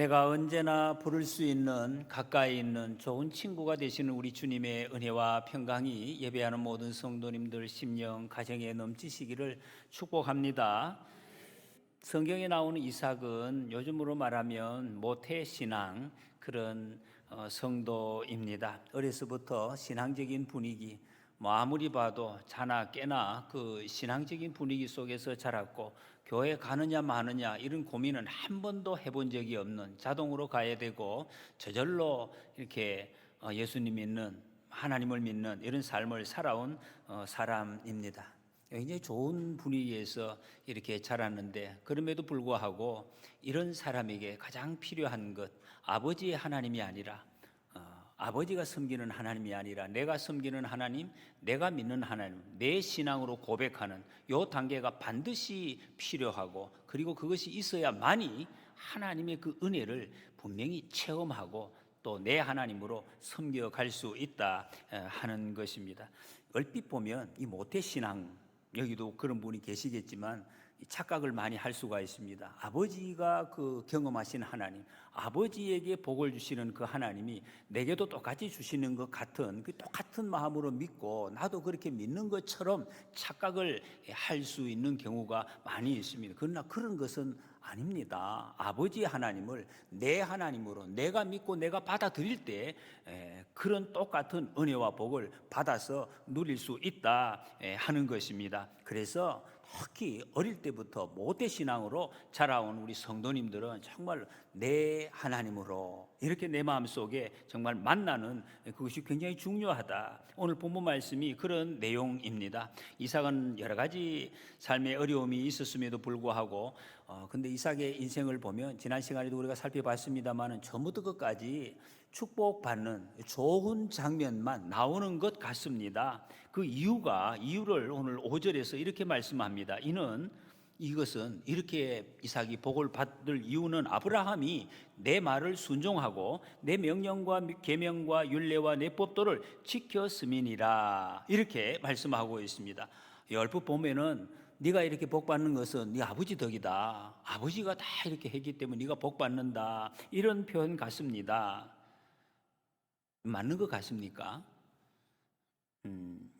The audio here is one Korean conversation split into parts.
내가 언제나 부를 수 있는 가까이 있는 좋은 친구가 되시는 우리 주님의 은혜와 평강이 예배하는 모든 성도님들 심령 가정에 넘치시기를 축복합니다. 성경에 나오는 이삭은 요즘으로 말하면 모태신앙 그런 성도입니다. 어려서부터 신앙적인 분위기, 아무리 봐도 자나 깨나 그 신앙적인 분위기 속에서 자랐고, 교회 가느냐 마느냐 이런 고민은 한 번도 해본 적이 없는, 자동으로 가야 되고 저절로 이렇게 예수님 믿는, 하나님을 믿는 이런 삶을 살아온 사람입니다. 굉장히 좋은 분위기에서 이렇게 자랐는데, 그럼에도 불구하고 이런 사람에게 가장 필요한 것, 아버지의 하나님이 아니라 아버지가 섬기는 하나님이 아니라 내가 섬기는 하나님, 내가 믿는 하나님, 내 신앙으로 고백하는 요 단계가 반드시 필요하고, 그리고 그것이 있어야만이 하나님의 그 은혜를 분명히 체험하고 또 내 하나님으로 섬겨갈 수 있다 하는 것입니다. 얼핏 보면 이 모태신앙, 여기도 그런 분이 계시겠지만 착각을 많이 할 수가 있습니다. 아버지가 그 경험하신 하나님, 아버지에게 복을 주시는 그 하나님이 내게도 똑같이 주시는 것 같은, 그 똑같은 마음으로 믿고 나도 그렇게 믿는 것처럼 착각을 할 수 있는 경우가 많이 있습니다. 그러나 그런 것은 아닙니다. 아버지 하나님을 내 하나님으로 내가 믿고 내가 받아들일 때 그런 똑같은 은혜와 복을 받아서 누릴 수 있다 하는 것입니다. 그래서 특히 어릴 때부터 모태신앙으로 자라온 우리 성도님들은 정말 내 하나님으로 이렇게 내 마음속에 정말 만나는 그것이 굉장히 중요하다. 오늘 본문 말씀이 그런 내용입니다. 이삭은 여러 가지 삶의 어려움이 있었음에도 불구하고 근데 이삭의 인생을 보면 지난 시간에도 우리가 살펴봤습니다만 처음부터 끝까지 축복받는 좋은 장면만 나오는 것 같습니다. 그 이유를 오늘 5절에서 이렇게 말씀합니다. 이것은 이렇게 이삭이 복을 받을 이유는 아브라함이 내 말을 순종하고 내 명령과 계명과 율례와 내 법도를 지켰음이니라, 이렇게 말씀하고 있습니다. 얼핏 보면은 네가 이렇게 복 받는 것은 네 아버지 덕이다, 아버지가 다 이렇게 했기 때문에 네가 복 받는다, 이런 표현 같습니다. 맞는 것 같습니까?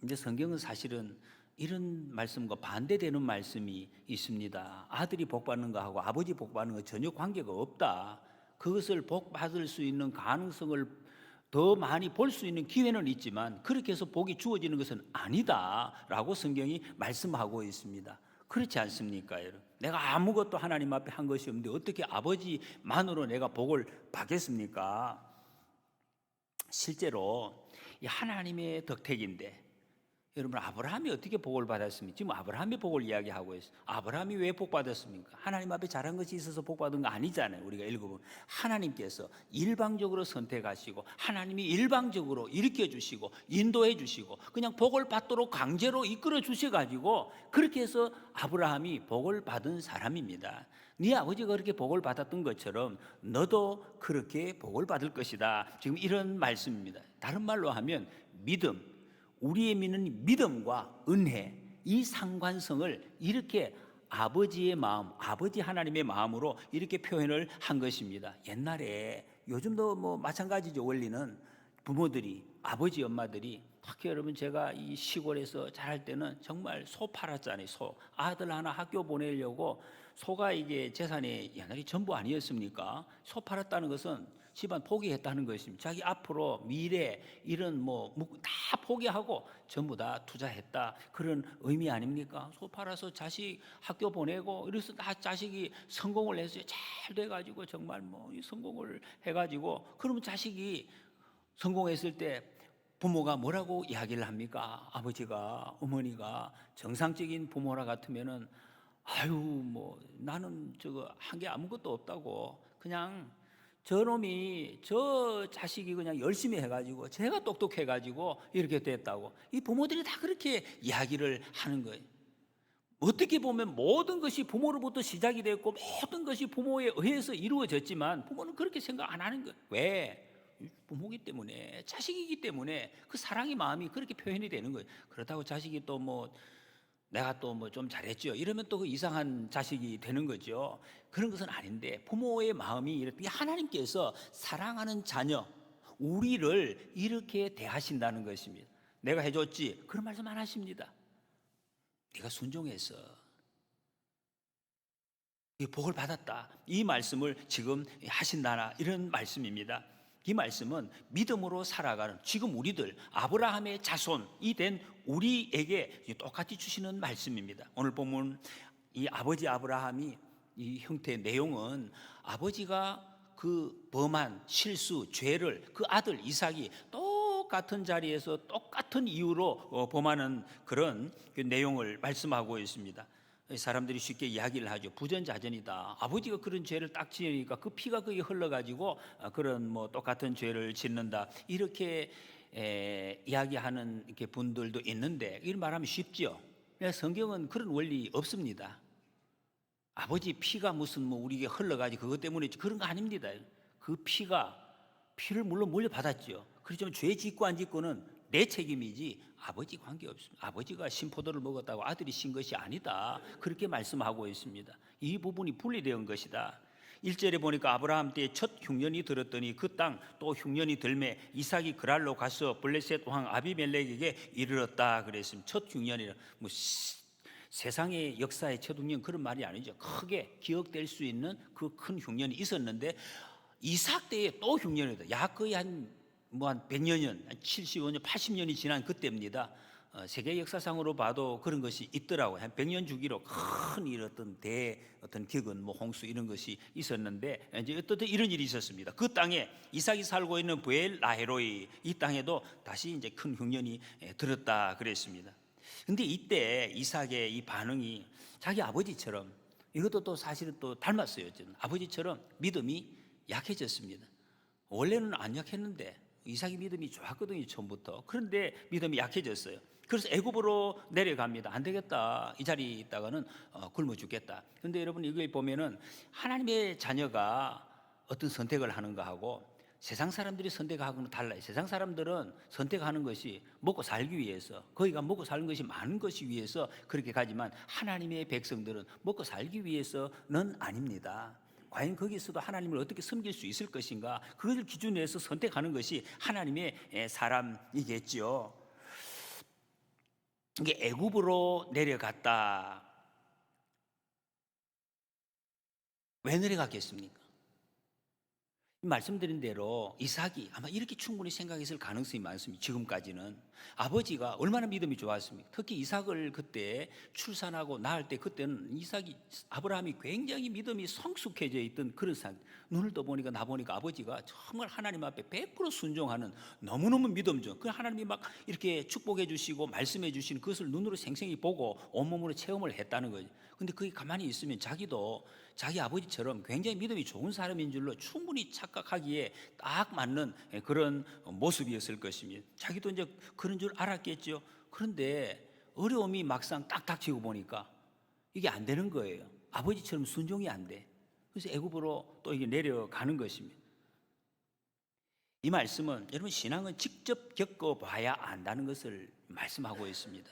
이제 성경은 사실은 이런 말씀과 반대되는 말씀이 있습니다. 아들이 복 받는 거하고 아버지 복 받는 거 전혀 관계가 없다. 그것을 복 받을 수 있는 가능성을 더 많이 볼 수 있는 기회는 있지만 그렇게 해서 복이 주어지는 것은 아니다라고 성경이 말씀하고 있습니다. 그렇지 않습니까, 여러분? 내가 아무것도 하나님 앞에 한 것이 없는데 어떻게 아버지만으로 내가 복을 받겠습니까? 실제로 이 하나님의 덕택인데, 여러분 아브라함이 어떻게 복을 받았습니까? 지금 아브라함의 복을 이야기하고 있어요. 아브라함이 왜 복 받았습니까? 하나님 앞에 잘한 것이 있어서 복 받은 거 아니잖아요. 우리가 읽어보면 하나님께서 일방적으로 선택하시고 하나님이 일방적으로 일으켜 주시고 인도해 주시고 그냥 복을 받도록 강제로 이끌어 주셔가지고 그렇게 해서 아브라함이 복을 받은 사람입니다. 네 아버지가 그렇게 복을 받았던 것처럼 너도 그렇게 복을 받을 것이다, 지금 이런 말씀입니다. 다른 말로 하면 믿음, 우리의 믿는 믿음과 은혜, 이 상관성을 이렇게 아버지의 마음, 아버지 하나님의 마음으로 이렇게 표현을 한 것입니다. 옛날에, 요즘도 뭐 마찬가지죠. 원리는 부모들이, 아버지 엄마들이, 특히 여러분 제가 이 시골에서 자랄 때는 정말 소 팔았잖아요. 소, 아들 하나 학교 보내려고 소가 이게 재산의 옛날에 전부 아니었습니까? 소 팔았다는 것은 집안 포기했다는 것입니다. 자기 앞으로 미래 이런 다 포기하고 전부 다 투자했다, 그런 의미 아닙니까? 소 팔아서 자식 학교 보내고 이래서 다 자식이 성공을 했어요. 잘 돼가지고 정말 성공을 해가지고, 그러면 자식이 성공했을 때 부모가 뭐라고 이야기를 합니까? 아버지가, 어머니가 정상적인 부모라 같으면은 나는 저거 한 게 아무것도 없다고, 그냥 저놈이, 저 자식이 그냥 열심히 해가지고 제가 똑똑해가지고 이렇게 됐다고, 이 부모들이 다 그렇게 이야기를 하는 거예요. 어떻게 보면 모든 것이 부모로부터 시작이 됐고 모든 것이 부모에 의해서 이루어졌지만 부모는 그렇게 생각 안 하는 거예요. 왜? 부모기 때문에, 자식이기 때문에 그 사랑의 마음이 그렇게 표현이 되는 거예요. 그렇다고 자식이 또 내가 또 뭐 좀 잘했죠. 이러면 또 그 이상한 자식이 되는 거죠. 그런 것은 아닌데 부모의 마음이 이렇게 하나님께서 사랑하는 자녀, 우리를 이렇게 대하신다는 것입니다. 내가 해줬지. 그런 말씀 안 하십니다. 네가 순종해서 이 복을 받았다. 이 말씀을 지금 하신다나 이런 말씀입니다. 이 말씀은 믿음으로 살아가는 지금 우리들 아브라함의 자손이 된 우리에게 똑같이 주시는 말씀입니다. 오늘 보면 이 아버지 아브라함이 이 형태의 내용은 아버지가 그 범한 실수, 죄를 그 아들 이삭이 똑같은 자리에서 똑같은 이유로 범하는 그런 그 내용을 말씀하고 있습니다. 사람들이 쉽게 이야기를 하죠. 부전자전이다. 아버지가 그런 죄를 딱 지으니까 그 피가 거기 흘러가지고 그런 뭐 똑같은 죄를 짓는다. 이렇게 이야기하는 이렇게 분들도 있는데 이런 말하면 쉽죠. 성경은 그런 원리 없습니다. 아버지 피가 무슨 뭐 우리에게 흘러가지 그것 때문에 그런 거 아닙니다. 그 피를 물론 물려받았죠. 그렇지만 죄 짓고 안 짓고는 내 책임이지 아버지 관계없습니다. 아버지가 신포도를 먹었다고 아들이 신 것이 아니다. 그렇게 말씀하고 있습니다. 이 부분이 분리된 것이다. 1절에 보니까 아브라함 때에 첫 흉년이 들었더니 그 땅 또 흉년이 들매 이삭이 그랄로 가서 블레셋 왕 아비멜렉에게 이르렀다 그랬습니다. 첫 흉년이라 뭐 세상의 역사의 첫 흉년 그런 말이 아니죠. 크게 기억될 수 있는 그 큰 흉년이 있었는데 이삭 때에 또 흉년이다. 약 거의 한 100년이, 한 75년, 80년이 지난 그때입니다. 세계 역사상으로 봐도 그런 것이 있더라고요. 한 100년 주기로 큰 어떤 기근, 뭐 홍수 이런 것이 있었는데 이제 어떤 이런 일이 있었습니다. 그 땅에 이삭이 살고 있는 부엘 라헤로이 이 땅에도 다시 이제 큰 흉년이 들었다 그랬습니다. 근데 이때 이삭의 이 반응이 자기 아버지처럼 이것도 또 사실은 또 닮았어요. 저는 아버지처럼 믿음이 약해졌습니다. 원래는 안 약했는데 이삭이 믿음이 좋았거든요, 처음부터. 그런데 믿음이 약해졌어요. 그래서 애굽으로 내려갑니다. 안 되겠다. 이 자리에 있다가는 굶어 죽겠다. 그런데 여러분 이걸 보면은 하나님의 자녀가 어떤 선택을 하는가 하고 세상 사람들이 선택하고는 달라요. 세상 사람들은 선택하는 것이 먹고 살기 위해서, 거기가 먹고 사는 것이 많은 것이 위해서 그렇게 가지만 하나님의 백성들은 먹고 살기 위해서는 아닙니다. 과연 거기서도 하나님을 어떻게 섬길 수 있을 것인가? 그것을 기준으로 해서 선택하는 것이 하나님의 사람이겠지요. 이게 애굽으로 내려갔다. 왜 내려갔겠습니까? 말씀드린 대로 이삭이 아마 이렇게 충분히 생각했을 가능성이 많습니다. 지금까지는 아버지가 얼마나 믿음이 좋았습니까? 특히 이삭을 그때 출산하고 낳을 때 그때는 아브라함이 굉장히 믿음이 성숙해져 있던 그런 상태. 눈을 떠보니까 나보니까 아버지가 정말 하나님 앞에 100% 순종하는 너무너무 믿음죠. 그 하나님이 막 이렇게 축복해 주시고 말씀해 주시는 그것을 눈으로 생생히 보고 온몸으로 체험을 했다는 거죠. 근데 그게 가만히 있으면 자기도 자기 아버지처럼 굉장히 믿음이 좋은 사람인 줄로 충분히 착각하기에 딱 맞는 그런 모습이었을 것입니다. 자기도 이제 그런 줄 알았겠죠. 그런데 어려움이 막상 딱 닥치고 보니까 이게 안 되는 거예요. 아버지처럼 순종이 안 돼. 그래서 애굽으로 또 이게 내려가는 것입니다. 이 말씀은 여러분 신앙은 직접 겪어봐야 안다는 것을 말씀하고 있습니다.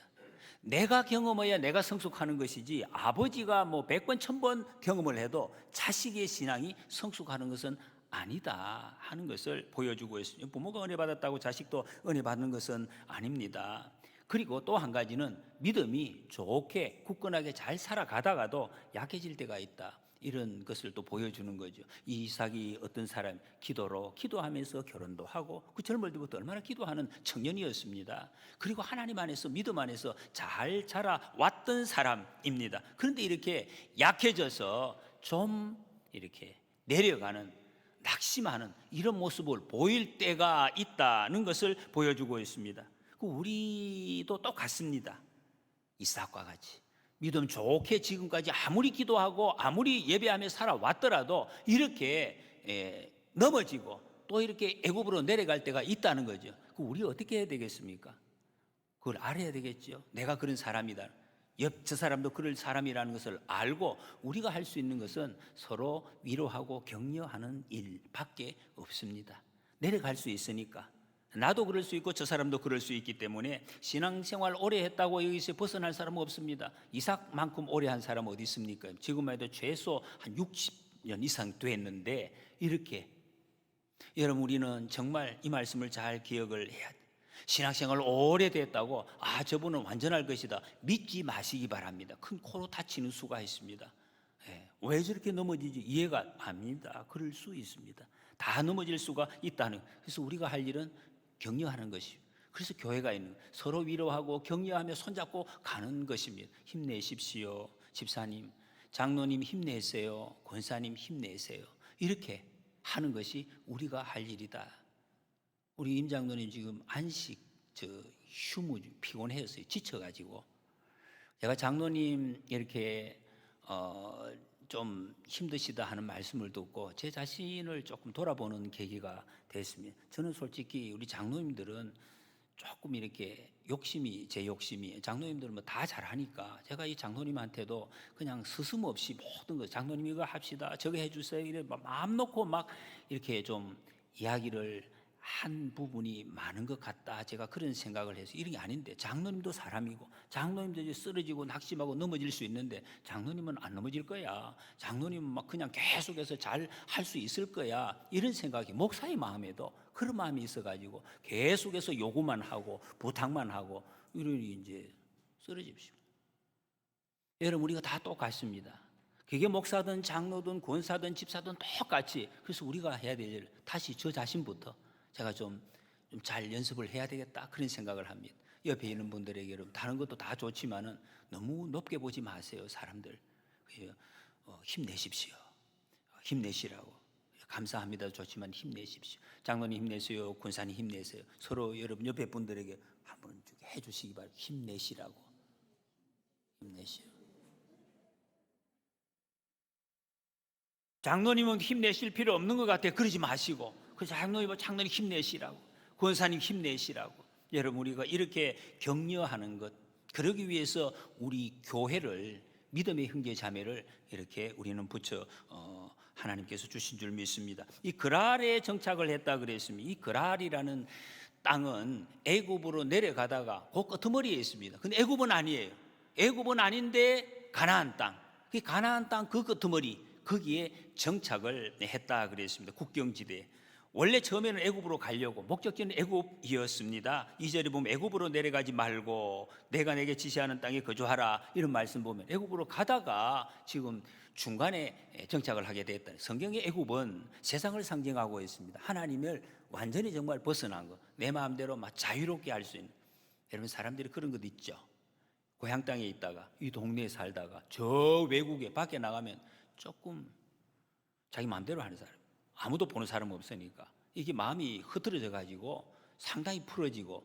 내가 경험해야 내가 성숙하는 것이지 아버지가 뭐 100번 1000번 경험을 해도 자식의 신앙이 성숙하는 것은 아니다 하는 것을 보여주고 있습니다. 부모가 은혜 받았다고 자식도 은혜 받는 것은 아닙니다. 그리고 또 한 가지는 믿음이 좋게 굳건하게 잘 살아가다가도 약해질 때가 있다. 이런 것을 또 보여주는 거죠. 이삭이 어떤 사람 기도하면서 결혼도 하고 그 젊을 때부터 얼마나 기도하는 청년이었습니다. 그리고 하나님 안에서 믿음 안에서 잘 자라왔던 사람입니다. 그런데 이렇게 약해져서 좀 이렇게 내려가는 낙심하는 이런 모습을 보일 때가 있다는 것을 보여주고 있습니다. 우리도 똑같습니다. 이삭과 같이 믿음 좋게 지금까지 아무리 기도하고 아무리 예배하며 살아왔더라도 이렇게 넘어지고 또 이렇게 애굽으로 내려갈 때가 있다는 거죠. 우리 어떻게 해야 되겠습니까? 그걸 알아야 되겠죠. 내가 그런 사람이다. 저 사람도 그럴 사람이라는 것을 알고 우리가 할 수 있는 것은 서로 위로하고 격려하는 일밖에 없습니다. 내려갈 수 있으니까. 나도 그럴 수 있고 저 사람도 그럴 수 있기 때문에 신앙생활 오래 했다고 여기서 벗어날 사람은 없습니다. 이삭만큼 오래 한 사람 어디 있습니까? 지금만 해도 최소 한 60년 이상 됐는데 이렇게 여러분 우리는 정말 이 말씀을 잘 기억을 해야 돼요. 신앙생활 오래됐다고 저분은 완전할 것이다 믿지 마시기 바랍니다. 큰 코로 다치는 수가 있습니다. 왜 저렇게 넘어지지 이해가 압니다. 그럴 수 있습니다. 다 넘어질 수가 있다는. 그래서 우리가 할 일은 격려하는 것이요. 그래서 교회가 있는 서로 위로하고 격려하며 손잡고 가는 것입니다. 힘내십시오. 집사님, 장로님 힘내세요. 권사님 힘내세요. 이렇게 하는 것이 우리가 할 일이다. 우리 임 장로님 지금 안식 휴무 피곤해서요. 지쳐가지고 제가 장로님 이렇게 좀 힘드시다 하는 말씀을 듣고 제 자신을 조금 돌아보는 계기가 됐습니다. 저는 솔직히 우리 장로님들은 조금 이렇게 제 욕심이 장로님들은 뭐 다 잘하니까 제가 이 장로님한테도 그냥 스스럼없이 모든 거 장로님 이거 합시다 저거 해주세요 이래 마음 놓고 막 이렇게 좀 이야기를 한 부분이 많은 것 같다. 제가 그런 생각을 해서 이런 게 아닌데 장로님도 사람이고 장로님도 이제 쓰러지고 낙심하고 넘어질 수 있는데 장로님은 안 넘어질 거야. 장로님은 막 그냥 계속해서 잘 할 수 있을 거야. 이런 생각이 목사의 마음에도 그런 마음이 있어가지고 계속해서 요구만 하고 부탁만 하고 이러니 이제 쓰러집시오. 여러분 우리가 다 똑같습니다. 그게 목사든 장로든 권사든 집사든 똑같이. 그래서 우리가 해야 될 일 다시 저 자신부터 제가 좀 잘 연습을 해야 되겠다 그런 생각을 합니다. 옆에 있는 분들에게 여러분 다른 것도 다 좋지만은 너무 높게 보지 마세요. 사람들 힘내십시오. 힘내시라고. 감사합니다. 좋지만 힘내십시오. 장로님 힘내세요. 권사님 힘내세요. 서로 여러분 옆에 분들에게 한번 해주시기 바랍니다. 힘내시라고. 힘내시오. 장로님은 힘내실 필요 없는 것 같아요. 그러지 마시고 그래서 장로님 힘내시라고 권사님 힘내시라고. 여러분 우리가 이렇게 격려하는 것 그러기 위해서 우리 교회를 믿음의 형제 자매를 이렇게 우리는 붙여 하나님께서 주신 줄 믿습니다. 이 그랄에 정착을 했다 그랬습니다. 이 그랄이라는 땅은 애굽으로 내려가다가 그 끄트머리에 있습니다. 근데 애굽은 아니에요. 애굽은 아닌데 가나안 땅. 그 가나안 땅 그 끄트머리 거기에 정착을 했다 그랬습니다. 국경지대에. 원래 처음에는 애굽으로 가려고 목적지는 애굽이었습니다. 2절에 보면 애굽으로 내려가지 말고 내가 내게 지시하는 땅에 거주하라 이런 말씀 보면 애굽으로 가다가 지금 중간에 정착을 하게 됐다. 성경의 애굽은 세상을 상징하고 있습니다. 하나님을 완전히 정말 벗어난 것, 내 마음대로 막 자유롭게 할 수 있는. 여러분 사람들이 그런 것 있죠. 고향 땅에 있다가 이 동네에 살다가 저 외국에 밖에 나가면 조금 자기 마음대로 하는 사람, 아무도 보는 사람 없으니까 이게 마음이 흐트러져 가지고 상당히 풀어지고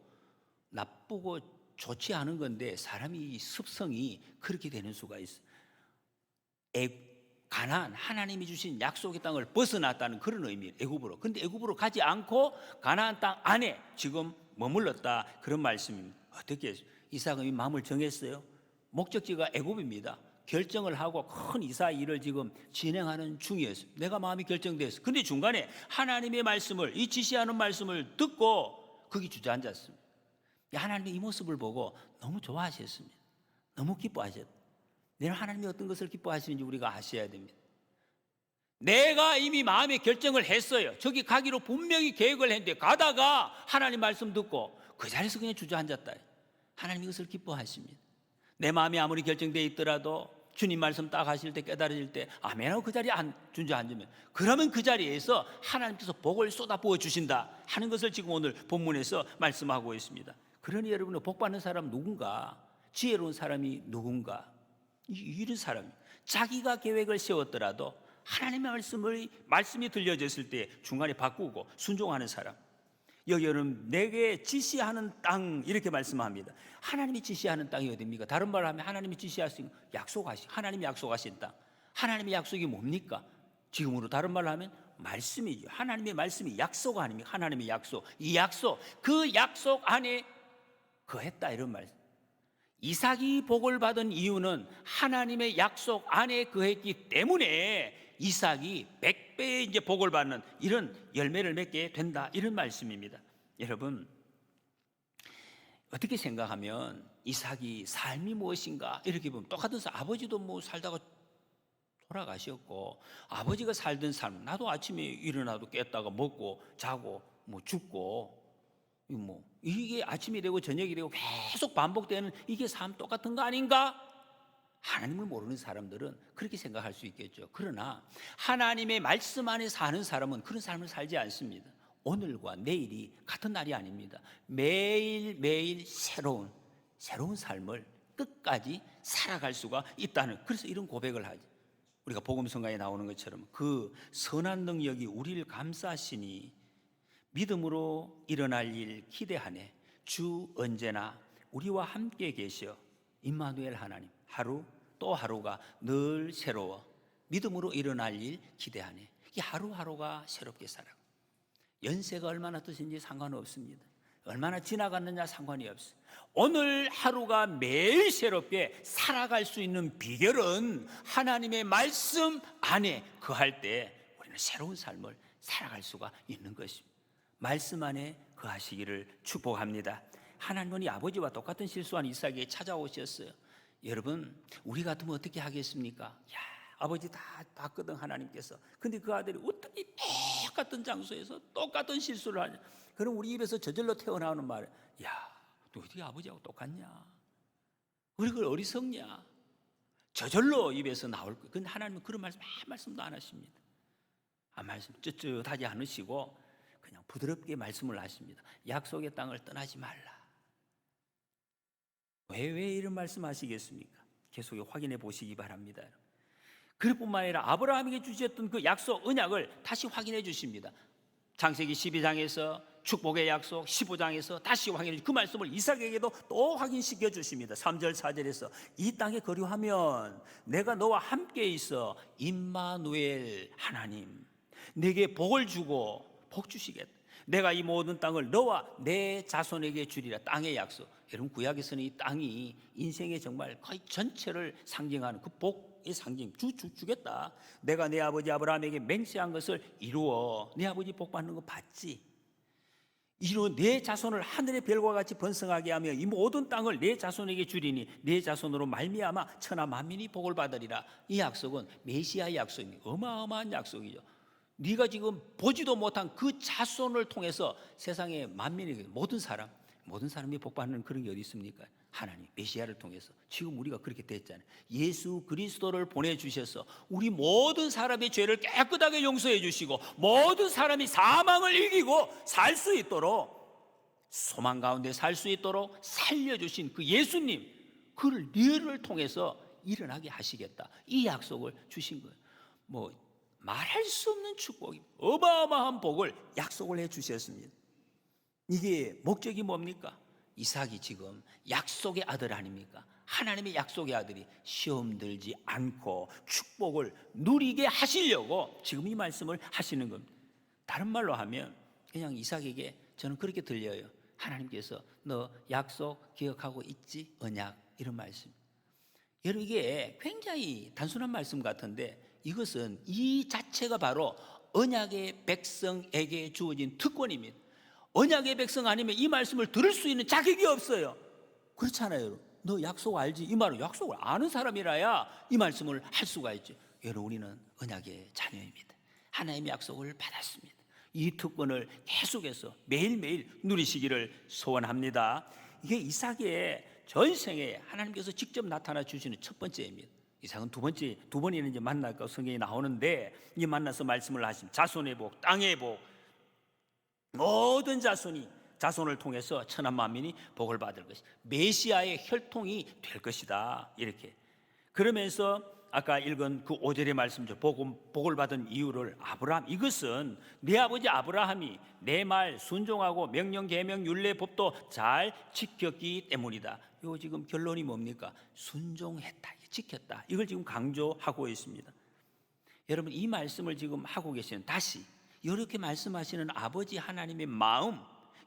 나쁘고 좋지 않은 건데 사람이 습성이 그렇게 되는 수가 있어요. 가나안 하나님이 주신 약속의 땅을 벗어났다는 그런 의미예요. 애굽으로. 근데 애굽으로 가지 않고 가나안 땅 안에 지금 머물렀다 그런 말씀입니다. 어떻게 이삭은 마음을 정했어요? 목적지가 애굽입니다. 결정을 하고 큰 이사 일을 지금 진행하는 중이었어요. 내가 마음이 결정됐어요. 근데 중간에 하나님의 말씀을 이 지시하는 말씀을 듣고 거기 주저앉았습니다. 하나님의 이 모습을 보고 너무 좋아하셨습니다. 너무 기뻐하셨다. 내가 하나님이 어떤 것을 기뻐하시는지 우리가 아셔야 됩니다. 내가 이미 마음의 결정을 했어요. 저기 가기로 분명히 계획을 했는데 가다가 하나님 말씀 듣고 그 자리에서 그냥 주저앉았다. 하나님이 이것을 기뻐하십니다. 내 마음이 아무리 결정되어 있더라도 주님 말씀 딱 하실 때 깨달아질 때 아멘하고 그 자리에 주저앉으면 그러면 그 자리에서 하나님께서 복을 쏟아부어 주신다 하는 것을 지금 오늘 본문에서 말씀하고 있습니다. 그러니 여러분 복 받는 사람 누군가, 지혜로운 사람이 누군가, 이런 사람이 자기가 계획을 세웠더라도 하나님의 말씀이 들려졌을 때 중간에 바꾸고 순종하는 사람. 여기 여러분 내게 지시하는 땅 이렇게 말씀합니다. 하나님이 지시하는 땅이 어디입니까? 다른 말로 하면 하나님이 지시하신 하나님이 약속하신 땅. 하나님의 약속이 뭡니까? 지금으로 다른 말로 하면 말씀이죠. 하나님의 말씀이 약속 아닙니까? 하나님의 약속. 이 약속, 그 약속 안에 거했다 이런 말씀. 이삭이 복을 받은 이유는 하나님의 약속 안에 거했기 때문에 이삭이 100배의 이제 복을 받는 이런 열매를 맺게 된다 이런 말씀입니다. 여러분, 어떻게 생각하면 이삭이 삶이 무엇인가 이렇게 보면 똑같은 아버지도 뭐 살다가 돌아가셨고, 아버지가 살던 삶, 나도 아침에 일어나도 깼다가 먹고 자고 뭐 죽고, 이게 아침이 되고 저녁이 되고 계속 반복되는 이게 삶 똑같은 거 아닌가? 하나님을 모르는 사람들은 그렇게 생각할 수 있겠죠. 그러나 하나님의 말씀 안에 사는 사람은 그런 삶을 살지 않습니다. 오늘과 내일이 같은 날이 아닙니다. 매일매일 새로운 삶을 끝까지 살아갈 수가 있다는, 그래서 이런 고백을 하죠. 우리가 복음성가에 나오는 것처럼 그 선한 능력이 우리를 감싸시니 믿음으로 일어날 일 기대하네. 주 언제나 우리와 함께 계셔. 임마누엘 하나님, 하루 또 하루가 늘 새로워. 믿음으로 일어날 일 기대하네. 이 하루하루가 새롭게 살아. 연세가 얼마나 드신지 상관없습니다. 얼마나 지나갔느냐 상관이 없어요. 오늘 하루가 매일 새롭게 살아갈 수 있는 비결은 하나님의 말씀 안에 거할 때 우리는 새로운 삶을 살아갈 수가 있는 것입니다. 말씀 안에 거하시기를 축복합니다. 하나님은 이 아버지와 똑같은 실수한 이삭에게 찾아오셨어요. 여러분, 우리 같으면 어떻게 하겠습니까? 야, 아버지 다 봤거든 하나님께서. 근데 그 아들이 어떻게 똑같은 장소에서 똑같은 실수를 하냐? 그럼 우리 입에서 저절로 태어나오는 말, 야, 너 어떻게 아버지하고 똑같냐? 그걸 어리석냐? 저절로 입에서 나올 거예요. 근데 하나님은 그런 말씀 한 말씀도 안 하십니다. 한 말씀 쯧쯧하지 않으시고 그냥 부드럽게 말씀을 하십니다. 약속의 땅을 떠나지 말라. 왜 이런 말씀하시겠습니까? 계속 확인해 보시기 바랍니다. 그뿐만 아니라 아브라함에게 주셨던 그 약속 언약을 다시 확인해 주십니다. 창세기 12장에서 축복의 약속, 15장에서 다시 확인해 그 말씀을 이삭에게도 또 확인시켜 주십니다. 3절 4절에서 이 땅에 거류하면 내가 너와 함께 있어 임마누엘 하나님 내게 복을 주고 복 주시겠다. 내가 이 모든 땅을 너와 내 자손에게 주리라. 땅의 약속. 여러분, 구약에서는 이 땅이 인생의 정말 거의 전체를 상징하는 그 복의 상징. 주겠다. 내가 내 아버지 아브라함에게 맹세한 것을 이루어. 내 아버지 복 받는 거 봤지? 이루어 내 자손을 하늘의 별과 같이 번성하게 하며 이 모든 땅을 내 자손에게 주리니 내 자손으로 말미암아 천하 만민이 복을 받으리라. 이 약속은 메시아의 약속입니다. 어마어마한 약속이죠. 네가 지금 보지도 못한 그 자손을 통해서 세상의 만민에게 모든 사람이 복받는 그런 게 어디 있습니까? 하나님 메시아를 통해서 지금 우리가 그렇게 됐잖아요. 예수 그리스도를 보내주셔서 우리 모든 사람의 죄를 깨끗하게 용서해 주시고 모든 사람이 사망을 이기고 살 수 있도록, 소망 가운데 살 수 있도록 살려주신 그 예수님, 그를 너를 통해서 일어나게 하시겠다. 이 약속을 주신 거예요. 말할 수 없는 축복이, 어마어마한 복을 약속을 해 주셨습니다. 이게 목적이 뭡니까? 이삭이 지금 약속의 아들 아닙니까? 하나님의 약속의 아들이 시험 들지 않고 축복을 누리게 하시려고 지금 이 말씀을 하시는 겁니다. 다른 말로 하면 그냥 이삭에게 저는 그렇게 들려요. 하나님께서 너 약속 기억하고 있지? 언약, 이런 말씀. 여러분, 이게 굉장히 단순한 말씀 같은데 이것은 이 자체가 바로 언약의 백성에게 주어진 특권입니다. 언약의 백성 아니면 이 말씀을 들을 수 있는 자격이 없어요. 그렇잖아요. 너 약속 알지? 이 말은 약속을 아는 사람이라야 이 말씀을 할 수가 있죠. 여러분, 우리는 언약의 자녀입니다. 하나님의 약속을 받았습니다. 이 특권을 계속해서 매일매일 누리시기를 소원합니다. 이게 이삭의 전생에 하나님께서 직접 나타나 주시는 첫 번째입니다. 이삭은 두 번이나 이제 만날까 성경에 나오는데 이 만나서 말씀을 하신 자손의 복, 땅의 복, 모든 자손을 통해서 천하 만민이 복을 받을 것이, 메시아의 혈통이 될 것이다. 이렇게 그러면서 아까 읽은 그 5절의 말씀죠. 복을 받은 이유를 아브라함, 이것은 내 아버지 아브라함이 내 말 순종하고 명령 계명 율례 법도 잘 지켰기 때문이다. 요 지금 결론이 뭡니까? 순종했다, 지켰다. 이걸 지금 강조하고 있습니다. 여러분, 이 말씀을 지금 하고 계시는, 다시 이렇게 말씀하시는 아버지 하나님의 마음,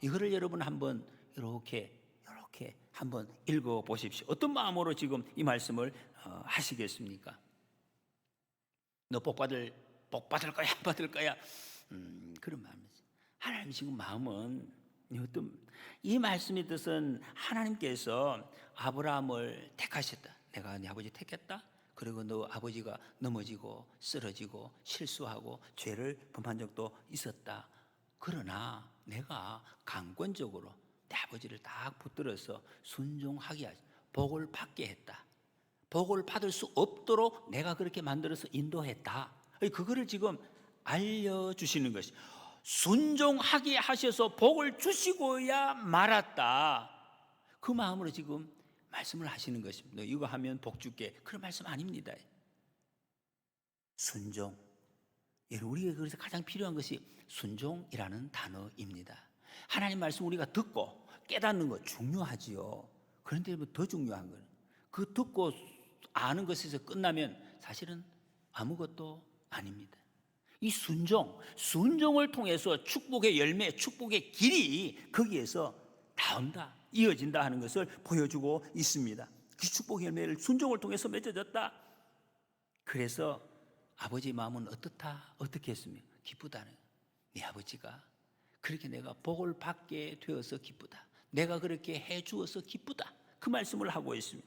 이거를 여러분 한번 이렇게 한번 읽어 보십시오. 어떤 마음으로 지금 이 말씀을 하시겠습니까? 너 복 받을 거야, 안 받을 거야? 그런 마음이지. 하나님 지금 마음은 이 말씀의 뜻은 하나님께서 아브라함을 택하셨다. 내가 네 아버지 택했다. 그리고 너 아버지가 넘어지고 쓰러지고 실수하고 죄를 범한 적도 있었다. 그러나 내가 강권적으로 내 아버지를 딱 붙들어서 순종하게 하지, 복을 받게 했다. 복을 받을 수 없도록 내가 그렇게 만들어서 인도했다. 그거를 지금 알려주시는 것이, 순종하게 하셔서 복을 주시고야 말았다. 그 마음으로 지금 말씀을 하시는 것입니다. 너 이거 하면 복 줄게, 그런 말씀 아닙니다. 순종. 우리에게 그래서 가장 필요한 것이 순종이라는 단어입니다. 하나님 말씀 우리가 듣고 깨닫는 것 중요하지요. 그런데 더 중요한 건 그 듣고 아는 것에서 끝나면 사실은 아무것도 아닙니다. 이 순종을 통해서 축복의 열매, 축복의 길이 거기에서 나온다, 이어진다 하는 것을 보여주고 있습니다. 그 축복의 열매를 순종을 통해서 맺어졌다. 그래서 아버지의 마음은 어떻다? 어떻게 했습니까? 기쁘다는, 네 아버지가 그렇게 내가 복을 받게 되어서 기쁘다, 내가 그렇게 해 주어서 기쁘다, 그 말씀을 하고 있습니다.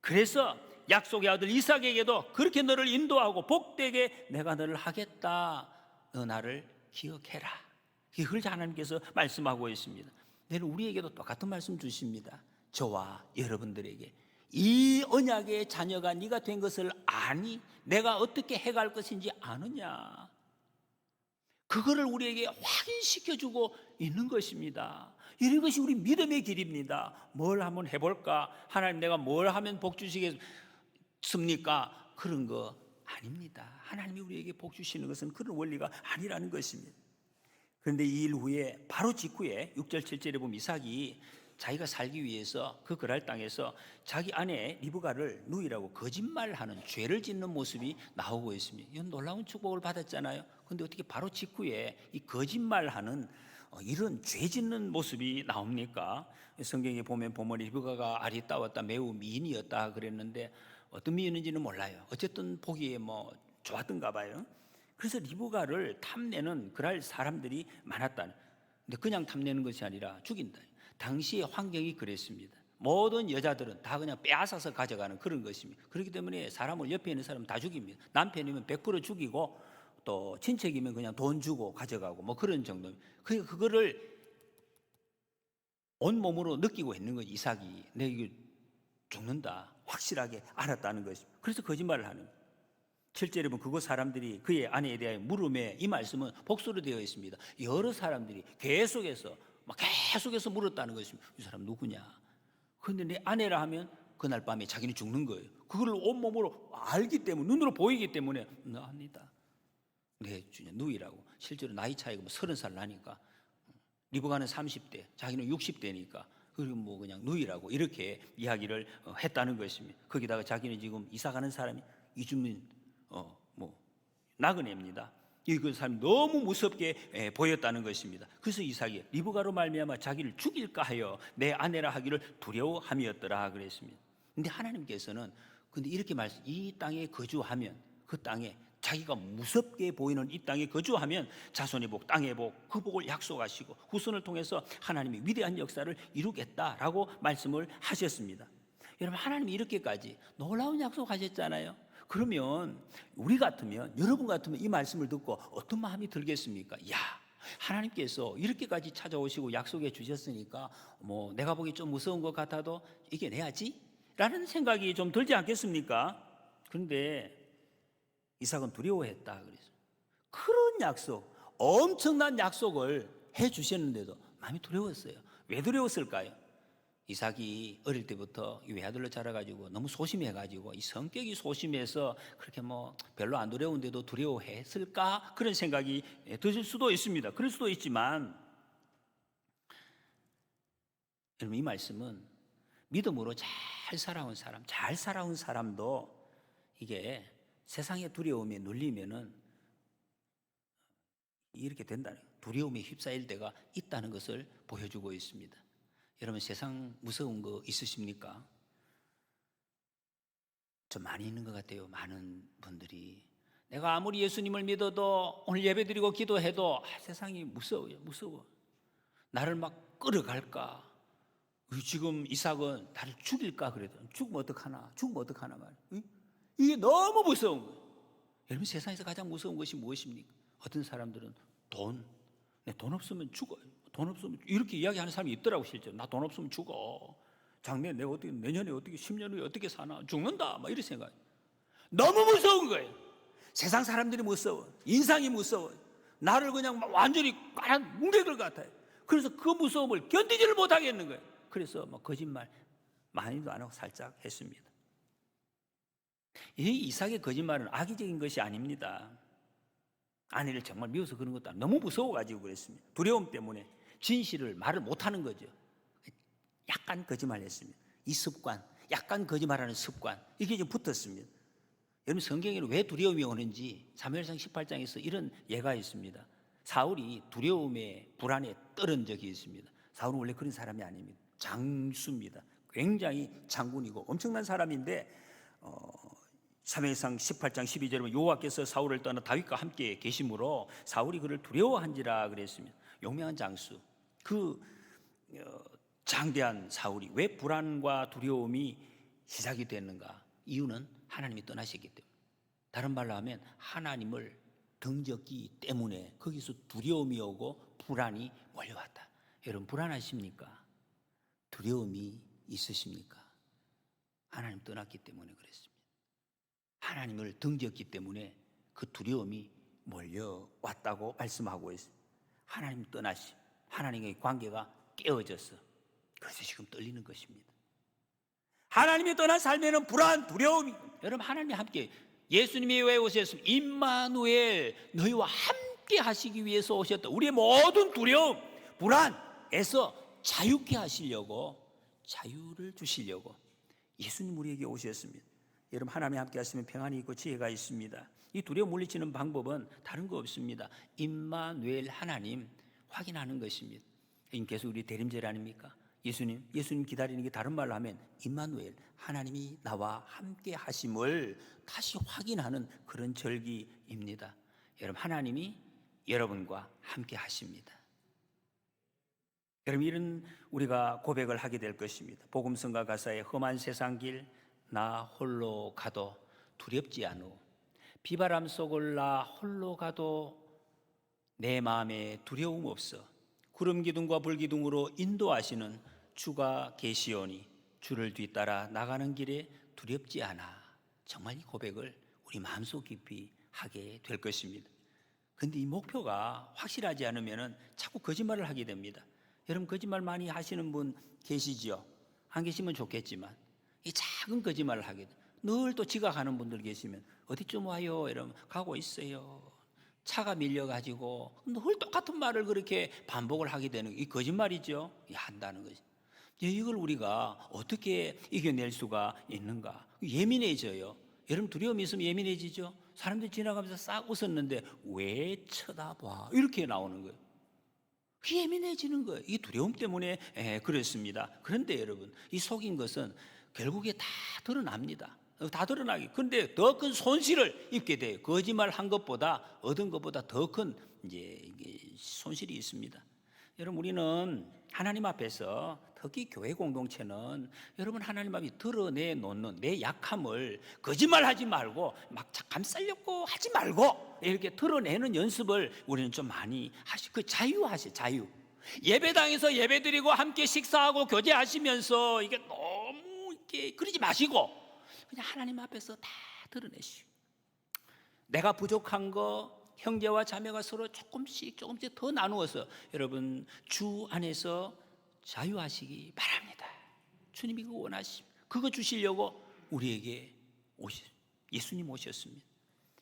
그래서 약속의 아들 이삭에게도 그렇게 너를 인도하고 복되게 내가 너를 하겠다, 너 나를 기억해라, 그걸 하나님께서 말씀하고 있습니다. 내일 우리에게도 똑같은 말씀 주십니다. 저와 여러분들에게 이 언약의 자녀가 네가 된 것을 아니? 내가 어떻게 해갈 것인지 아느냐? 그거를 우리에게 확인시켜주고 있는 것입니다. 이런 것이 우리 믿음의 길입니다. 뭘 한번 해볼까? 하나님 내가 뭘 하면 복 주시겠습니까? 그런 거 아닙니다. 하나님이 우리에게 복 주시는 것은 그런 원리가 아니라는 것입니다. 그런데 이 일 후에 바로 직후에 6절 7절에 보면 이삭이 자기가 살기 위해서 그 그랄 땅에서 자기 아내 리브가를 누이라고 거짓말하는, 죄를 짓는 모습이 나오고 있습니다. 이건 놀라운 축복을 받았잖아요. 그런데 어떻게 바로 직후에 이 거짓말하는 이런 죄 짓는 모습이 나옵니까? 성경에 보면 리브가가 아리따웠다, 매우 미인이었다 그랬는데 어떤 미인인지는 몰라요. 어쨌든 보기에 좋았던가 봐요. 그래서 리브가를 탐내는 그럴 사람들이 많았다. 근데 그냥 탐내는 것이 아니라 죽인다. 당시의 환경이 그랬습니다. 모든 여자들은 다 그냥 빼앗아서 가져가는 그런 것입니다. 그렇기 때문에 사람을, 옆에 있는 사람은 다 죽입니다. 남편이면 100% 죽이고, 또 친척이면 그냥 돈 주고 가져가고 그런 정도입니다. 그거를 온몸으로 느끼고 있는 거지. 이삭이 내 이거 죽는다 확실하게 알았다는 것입니다. 그래서 거짓말을 하는 거예요. 7절에 보면 그곳 사람들이 그의 아내에 대하여 물음에, 이 말씀은 복수로 되어 있습니다. 여러 사람들이 계속해서 물었다는 것입니다. 이 사람 누구냐? 그런데 내 아내라 하면 그날 밤에 자기는 죽는 거예요. 그걸 온몸으로 알기 때문에, 눈으로 보이기 때문에 나합니다. 내 누이라고. 실제로 나이 차이가 30살 나니까, 리브가는 30대, 자기는 60대니까 그리고 그냥 누이라고 이렇게 이야기를 했다는 것입니다. 거기다가 자기는 지금 이사가는 사람이 이주민 나그네입니다. 그 사람이 너무 무섭게 보였다는 것입니다. 그래서 이삭이 리브가로 말미암아 자기를 죽일까 하여 내 아내라 하기를 두려워함이었더라 그랬습니다. 근데 하나님께서는 이렇게 말씀, 이 땅에 거주하면, 그 땅에 자기가 무섭게 보이는 이 땅에 거주하면 자손의 복, 땅의 복, 그 복을 약속하시고 후손을 통해서 하나님이 위대한 역사를 이루겠다라고 말씀을 하셨습니다. 여러분, 하나님이 이렇게까지 놀라운 약속하셨잖아요. 그러면 우리 같으면, 여러분 같으면 이 말씀을 듣고 어떤 마음이 들겠습니까? 야, 하나님께서 이렇게까지 찾아오시고 약속해 주셨으니까 내가 보기 좀 무서운 것 같아도 이겨내야지 라는 생각이 좀 들지 않겠습니까? 그런데 이삭은 두려워했다 그랬어요. 그런 약속, 엄청난 약속을 해 주셨는데도 마음이 두려웠어요. 왜 두려웠을까요? 이삭이 어릴 때부터 이 외아들로 자라가지고 너무 소심해가지고, 이 성격이 소심해서 그렇게 별로 안 두려운데도 두려워했을까? 그런 생각이 드실 수도 있습니다. 그럴 수도 있지만, 여러분, 이 말씀은 믿음으로 잘 살아온 사람도 이게 세상의 두려움에 눌리면은 이렇게 된다는, 두려움에 휩싸일 때가 있다는 것을 보여주고 있습니다. 여러분, 세상 무서운 거 있으십니까? 좀 많이 있는 것 같아요. 많은 분들이 내가 아무리 예수님을 믿어도, 오늘 예배드리고 기도해도 세상이 무서워요. 무서워. 나를 막 끌어갈까? 지금 이삭은 나를 죽일까 그래도 죽으면 어떡하나 말이에요. 이게 너무 무서운 거예요. 여러분, 세상에서 가장 무서운 것이 무엇입니까? 어떤 사람들은 돈 없으면 죽어요. 돈 없으면 이렇게 이야기하는 사람이 있더라고. 실제로 나 돈 없으면 죽어. 작년 내가 어떻게, 내년에 어떻게, 10년 후에 어떻게 사나, 죽는다 막 이런 생각. 너무 무서운 거예요. 세상 사람들이 무서워, 인상이 무서워, 나를 그냥 완전히 까란 뭉개들 같아요. 그래서 그 무서움을 견디지를 못하겠는 거예요. 그래서 거짓말 많이도 안 하고 살짝 했습니다. 이 이삭의 거짓말은 악의적인 것이 아닙니다. 아내를 정말 미워서 그런 것도 아니고 너무 무서워가지고 그랬습니다. 두려움 때문에 진실을 말을 못하는 거죠. 약간 거짓말했습니다. 이 습관, 약간 거짓말하는 습관, 이게 좀 붙었습니다. 여러분, 성경에는 왜 두려움이 오는지 사무엘상 18장에서 이런 예가 있습니다. 사울이 두려움에 불안에 떨은 적이 있습니다. 사울은 원래 그런 사람이 아닙니다. 장수입니다. 굉장히 장군이고 엄청난 사람인데 사무엘상 18장 12절에 보면 여호와께서 사울을 떠나 다윗과 함께 계심으로 사울이 그를 두려워한지라 그랬습니다. 용맹한 장수, 그 장대한 사울이 왜 불안과 두려움이 시작이 됐는가? 이유는 하나님이 떠나셨기 때문에. 다른 말로 하면 하나님을 등졌기 때문에 거기서 두려움이 오고 불안이 몰려왔다. 여러분, 불안하십니까? 두려움이 있으십니까? 하나님 떠났기 때문에 그랬습니다. 하나님을 등졌기 때문에 그 두려움이 몰려왔다고 말씀하고 있습니다. 하나님 떠나심, 하나님의 관계가 깨어졌어. 그래서 지금 떨리는 것입니다. 하나님이 떠난 삶에는 불안, 두려움이. 여러분, 하나님이 함께, 예수님이 왜 오셨습니까? 임마누엘, 너희와 함께 하시기 위해서 오셨다. 우리의 모든 두려움, 불안에서 자유케 하시려고, 자유를 주시려고 예수님 우리에게 오셨습니다. 여러분, 하나님이 함께 하시면 평안이 있고 지혜가 있습니다. 이 두려움 물리치는 방법은 다른 거 없습니다. 임마누엘, 하나님 확인하는 것입니다. 계속 우리 대림절 아닙니까? 예수님 기다리는 게 다른 말로 하면 임마누엘, 하나님이 나와 함께 하심을 다시 확인하는 그런 절기입니다. 여러분, 하나님이 여러분과 함께 하십니다. 여러분, 이런 우리가 고백을 하게 될 것입니다. 복음성가 가사에 험한 세상 길 나 홀로 가도 두렵지 않오. 비바람 속을 나 홀로 가도 내 마음에 두려움 없어. 구름 기둥과 불 기둥으로 인도하시는 주가 계시오니 주를 뒤따라 나가는 길에 두렵지 않아. 정말 이 고백을 우리 마음속 깊이 하게 될 것입니다. 그런데 이 목표가 확실하지 않으면 자꾸 거짓말을 하게 됩니다. 여러분, 거짓말 많이 하시는 분 계시지요? 안 계시면 좋겠지만 이 작은 거짓말을 하게 돼요. 늘 또 지각하는 분들 계시면 어디쯤 와요? 이러면 가고 있어요. 차가 밀려가지고 늘 똑같은 말을 그렇게 반복을 하게 되는 이 거짓말이죠. 한다는 것이. 이걸 우리가 어떻게 이겨낼 수가 있는가? 예민해져요. 여러분, 두려움이 있으면 예민해지죠. 사람들이 지나가면서 싹 웃었는데 왜 쳐다봐? 이렇게 나오는 거예요. 예민해지는 거예요. 이 두려움 때문에 그렇습니다. 그런데 여러분, 이 속인 것은 결국에 다 드러납니다. 다 드러나기. 그런데 더 큰 손실을 입게 돼요. 거짓말 한 것보다, 얻은 것보다 더 큰 손실이 있습니다. 여러분, 우리는 하나님 앞에서, 특히 교회 공동체는 여러분 하나님 앞에 드러내놓는 내 약함을 거짓말하지 말고 막 감싸려고 하지 말고 이렇게 드러내는 연습을 우리는 좀 많이 그 자유하시. 자유. 예배당에서 예배드리고 함께 식사하고 교제하시면서 이게 너무 이렇게 그러지 마시고 그냥 하나님 앞에서 다 드러내시고, 내가 부족한 거 형제와 자매가 서로 조금씩 더 나누어서 여러분 주 안에서 자유하시기 바랍니다. 주님이 그거 원하십니다. 그거 주시려고 우리에게 예수님 오셨습니다.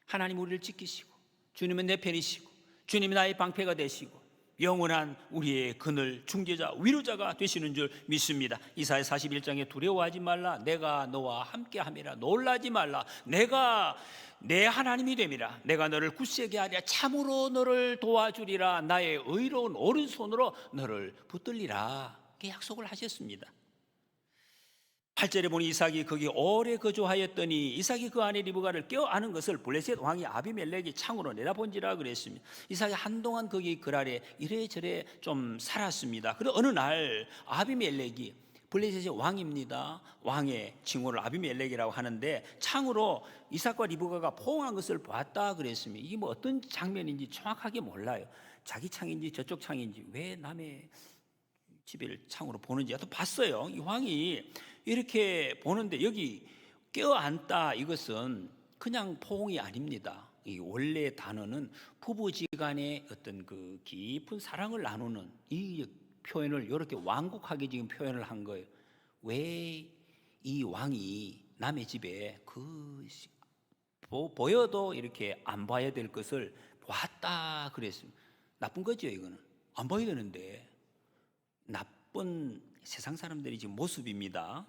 하나님 우리를 지키시고 주님은 내 편이시고 주님이 나의 방패가 되시고 영원한 우리의 그늘 중재자 위로자가 되시는 줄 믿습니다. 이사야 41장에 두려워하지 말라, 내가 너와 함께함이라. 놀라지 말라, 내가 내 하나님이 됨이라. 내가 너를 굳세게 하리라. 참으로 너를 도와주리라. 나의 의로운 오른손으로 너를 붙들리라. 이렇게 약속을 하셨습니다. 8절에 보니 이삭이 거기 오래 거주하였더니 이삭이 그 아내 리브가를 껴안은 것을 블레셋 왕이 아비멜렉이 창으로 내다본지라 그랬습니다. 이삭이 한동안 거기 그 아래 이래저래 좀 살았습니다. 그리고 어느 날 아비멜렉이, 블레셋의 왕입니다, 왕의 칭호를 아비멜렉이라고 하는데, 창으로 이삭과 리브가가 포옹한 것을 봤다 그랬습니다. 이게 뭐 어떤 장면인지 정확하게 몰라요. 자기 창인지 저쪽 창인지, 왜 남의 집을 창으로 보는지 하여튼 봤어요. 이 왕이 이렇게 보는데, 여기 껴안다, 이것은 그냥 포옹이 아닙니다. 이 원래 단어는 부부지간의 어떤 그 깊은 사랑을 나누는 이 표현을 이렇게 완곡하게 지금 표현을 한 거예요. 왜 이 왕이 남의 집에 보여도 이렇게 안 봐야 될 것을 봤다 그랬습니다. 나쁜 거죠. 이거는 안 봐야 되는데 나쁜 세상 사람들이 지금 모습입니다.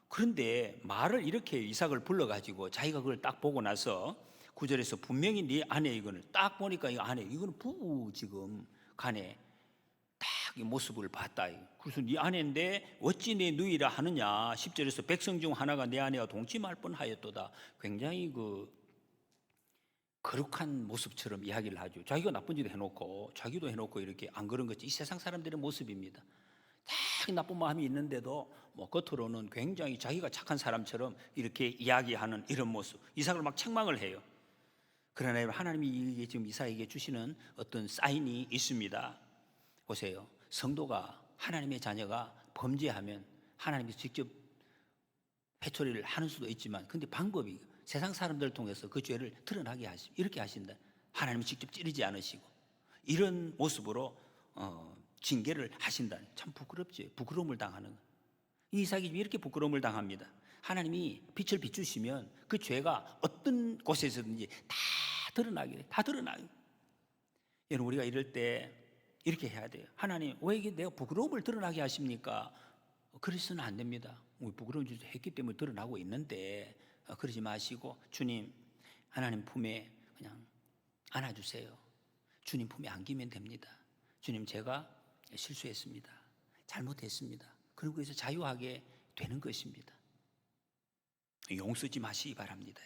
그런데 말을 이렇게 이삭을 불러가지고 자기가 그걸 딱 보고 나서 9절에서 분명히 네 아내, 이거는 딱 보니까 이 아내, 이거는 부부 지금 간에 딱 이 모습을 봤다. 그래서 네 아내인데 어찌 내 누이라 하느냐. 10절에서 백성 중 하나가 내 아내와 동침할 뻔하였도다. 굉장히 거룩한 모습처럼 이야기를 하죠. 자기가 나쁜 짓도 해놓고 자기도 해놓고 이렇게 안 그런 거지. 이 세상 사람들의 모습입니다. 다 나쁜 마음이 있는데도 뭐 겉으로는 굉장히 자기가 착한 사람처럼 이렇게 이야기하는 이런 모습. 이삭을 막 책망을 해요. 그러나 하나님이 지금 이삭에게 주시는 어떤 사인이 있습니다. 보세요. 성도가, 하나님의 자녀가 범죄하면 하나님이 직접 회초리를 하는 수도 있지만, 근데 방법이 세상 사람들을 통해서 그 죄를 드러나게 이렇게 하신다. 하나님이 직접 찌르지 않으시고 이런 모습으로 징계를 하신다. 참 부끄럽지. 부끄러움을 당하는, 이삭이 이렇게 부끄러움을 당합니다. 하나님이 빛을 비추시면 그 죄가 어떤 곳에서든지 다 드러나게. 여러분, 우리가 이럴 때 이렇게 해야 돼요. 하나님, 왜 이게 내가 부끄러움을 드러나게 하십니까? 그래서는 안 됩니다. 우리 부끄러운 짓을 했기 때문에 드러나고 있는데 그러지 마시고, 주님, 하나님 품에 그냥 안아주세요. 주님 품에 안기면 됩니다. 주님, 제가 실수했습니다. 잘못했습니다. 그리고 그래서 자유하게 되는 것입니다. 용서지 마시기 바랍니다.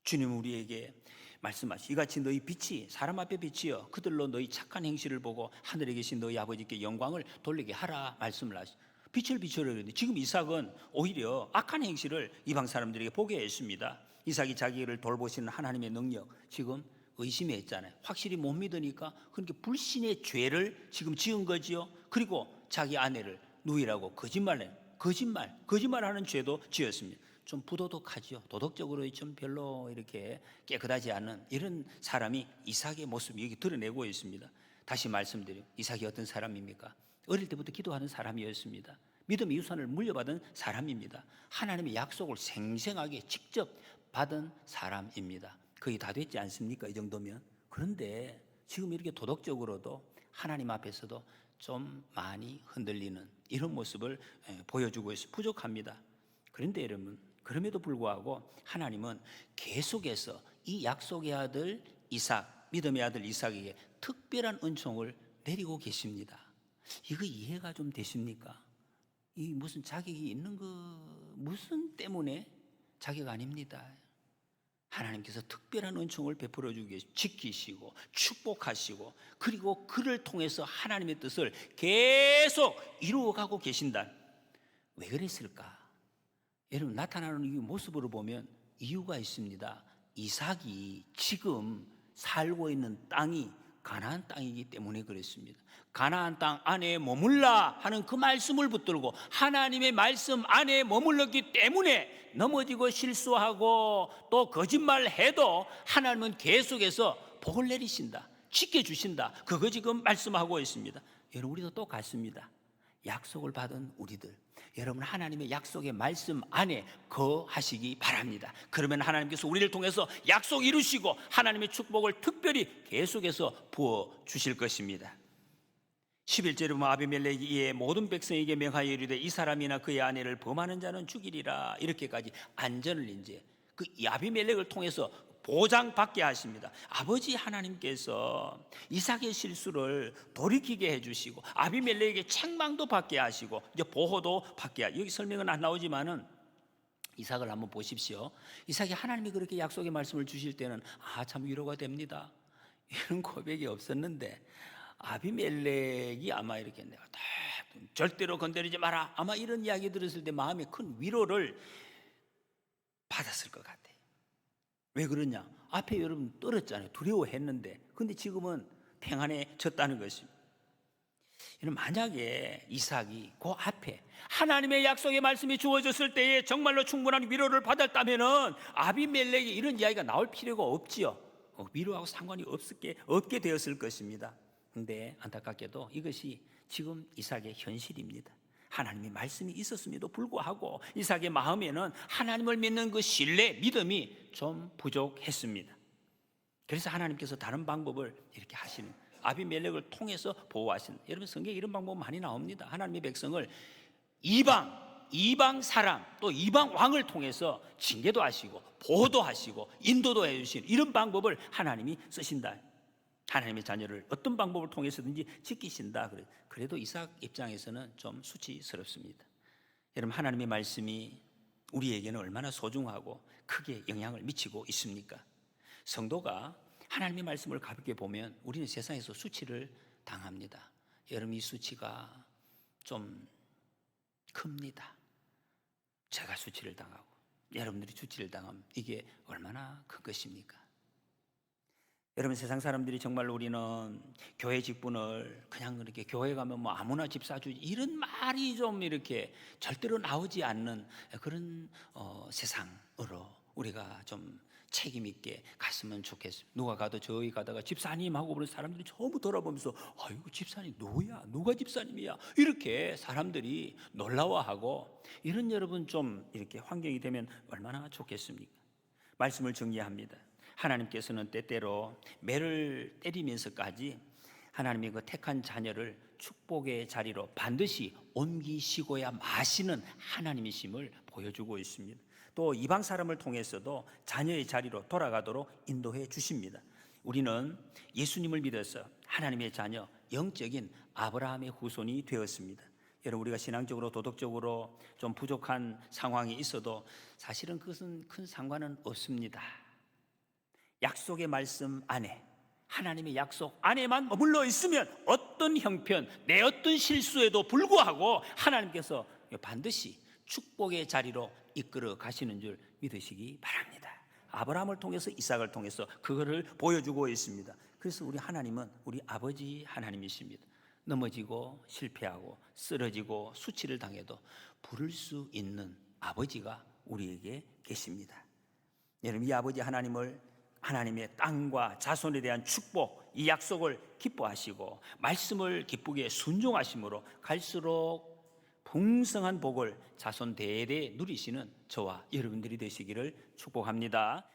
주님 우리에게 말씀하시, 이같이 너희 빛이 사람 앞에 빛이여 그들로 너희 착한 행실을 보고 하늘에 계신 너희 아버지께 영광을 돌리게 하라 말씀을 하시. 빛을 비추려 그랬는데 지금 이삭은 오히려 악한 행실을 이방 사람들에게 보게 했습니다. 이삭이 자기를 돌보시는 하나님의 능력 지금 의심했잖아요. 확실히 못 믿으니까 그러니까 불신의 죄를 지금 지은 거지요. 그리고 자기 아내를 누이라고 거짓말하는 죄도 지었습니다. 좀 부도덕하죠. 도덕적으로 좀 별로 이렇게 깨끗하지 않은 이런 사람이 이삭의 모습이 여기 드러내고 있습니다. 다시 말씀드려요. 이삭이 어떤 사람입니까? 어릴 때부터 기도하는 사람이었습니다. 믿음의 유산을 물려받은 사람입니다. 하나님의 약속을 생생하게 직접 받은 사람입니다. 거의 다 됐지 않습니까? 이 정도면. 그런데 지금 이렇게 도덕적으로도 하나님 앞에서도 좀 많이 흔들리는 이런 모습을 보여주고 있어요. 부족합니다. 그런데 여러분, 그럼에도 불구하고 하나님은 계속해서 이 약속의 아들 이삭, 믿음의 아들 이삭에게 특별한 은총을 내리고 계십니다. 이거 이해가 좀 되십니까? 이 무슨 자격이 있는 거 무슨 때문에 자격 아닙니다. 하나님께서 특별한 은총을 베풀어 주기 위해 지키시고 축복하시고 그리고 그를 통해서 하나님의 뜻을 계속 이루어가고 계신다. 왜 그랬을까? 여러분, 나타나는 이 모습으로 보면 이유가 있습니다. 이삭이 지금 살고 있는 땅이 가나안 땅이기 때문에 그랬습니다. 가나안 땅 안에 머물라 하는 그 말씀을 붙들고 하나님의 말씀 안에 머물렀기 때문에 넘어지고 실수하고 또 거짓말해도 하나님은 계속해서 복을 내리신다, 지켜주신다. 그거 지금 말씀하고 있습니다. 여러분, 우리도 똑같습니다. 약속을 받은 우리들, 여러분 하나님의 약속의 말씀 안에 거하시기 바랍니다. 그러면 하나님께서 우리를 통해서 약속 이루시고 하나님의 축복을 특별히 계속해서 부어주실 것입니다. 11절에 보면 아비멜렉이 이에 모든 백성에게 명하여 이르되 이 사람이나 그의 아내를 범하는 자는 죽이리라. 이렇게까지 안전을 이제 그 아비멜렉을 통해서 보장받게 하십니다. 아버지 하나님께서 이삭의 실수를 돌이키게 해주시고 아비멜렉에게 책망도 받게 하시고 이제 보호도 받게 하시고, 여기 설명은 안 나오지만은 이삭을 한번 보십시오. 이삭이 하나님이 그렇게 약속의 말씀을 주실 때는 참 위로가 됩니다. 이런 고백이 없었는데 아비멜렉이 아마 이렇게 내가 절대로 건드리지 마라, 아마 이런 이야기 들었을 때 마음에 큰 위로를 받았을 것 같아요. 왜 그러냐? 앞에 여러분 떨었잖아요. 두려워했는데. 근데 지금은 평안해졌다는 것입니다. 만약에 이삭이 그 앞에 하나님의 약속의 말씀이 주어졌을 때에 정말로 충분한 위로를 받았다면 아비멜렉이 이런 이야기가 나올 필요가 없지요. 위로하고 상관이 없게 되었을 것입니다. 그런데 안타깝게도 이것이 지금 이삭의 현실입니다. 하나님의 말씀이 있었음에도 불구하고 이삭의 마음에는 하나님을 믿는 그 신뢰, 믿음이 좀 부족했습니다. 그래서 하나님께서 다른 방법을 이렇게 하시는, 아비멜렉을 통해서 보호하신, 여러분 성경에 이런 방법 많이 나옵니다. 하나님의 백성을 이방 사람 또 이방 왕을 통해서 징계도 하시고 보호도 하시고 인도도 해주신 이런 방법을 하나님이 쓰신다. 하나님의 자녀를 어떤 방법을 통해서든지 지키신다. 그래도 이삭 입장에서는 좀 수치스럽습니다. 여러분, 하나님의 말씀이 우리에게는 얼마나 소중하고 크게 영향을 미치고 있습니까? 성도가 하나님의 말씀을 가볍게 보면 우리는 세상에서 수치를 당합니다. 여러분, 이 수치가 좀 큽니다. 제가 수치를 당하고 여러분들이 수치를 당하면 이게 얼마나 큰 것입니까? 여러분, 세상 사람들이 정말로 우리는 교회 직분을 그냥 이렇게 교회 가면 뭐 아무나 집 사주지 이런 말이 좀 이렇게 절대로 나오지 않는 그런 세상으로 우리가 좀 책임 있게 갔으면 좋겠습니다. 누가 가도 저희 가다가 집사님하고 그런 사람들이 전부 돌아보면서 아이고 집사님 누구야? 누가 집사님이야? 이렇게 사람들이 놀라워하고 이런 여러분 좀 이렇게 환경이 되면 얼마나 좋겠습니까? 말씀을 정리합니다. 하나님께서는 때때로 매를 때리면서까지 하나님의 그 택한 자녀를 축복의 자리로 반드시 옮기시고야 마시는 하나님이심을 보여주고 있습니다. 또 이방 사람을 통해서도 자녀의 자리로 돌아가도록 인도해 주십니다. 우리는 예수님을 믿어서 하나님의 자녀, 영적인 아브라함의 후손이 되었습니다. 여러분, 우리가 신앙적으로 도덕적으로 좀 부족한 상황이 있어도 사실은 그것은 큰 상관은 없습니다. 약속의 말씀 안에, 하나님의 약속 안에만 머물러 있으면 어떤 형편, 내 어떤 실수에도 불구하고 하나님께서 반드시 축복의 자리로 이끌어 가시는 줄 믿으시기 바랍니다. 아브라함을 통해서 이삭을 통해서 그거를 보여주고 있습니다. 그래서 우리 하나님은 우리 아버지 하나님이십니다. 넘어지고 실패하고 쓰러지고 수치를 당해도 부를 수 있는 아버지가 우리에게 계십니다. 여러분, 이 아버지 하나님의 땅과 자손에 대한 축복, 이 약속을 기뻐하시고 말씀을 기쁘게 순종하심으로 갈수록 풍성한 복을 자손 대대 누리시는 저와 여러분들이 되시기를 축복합니다.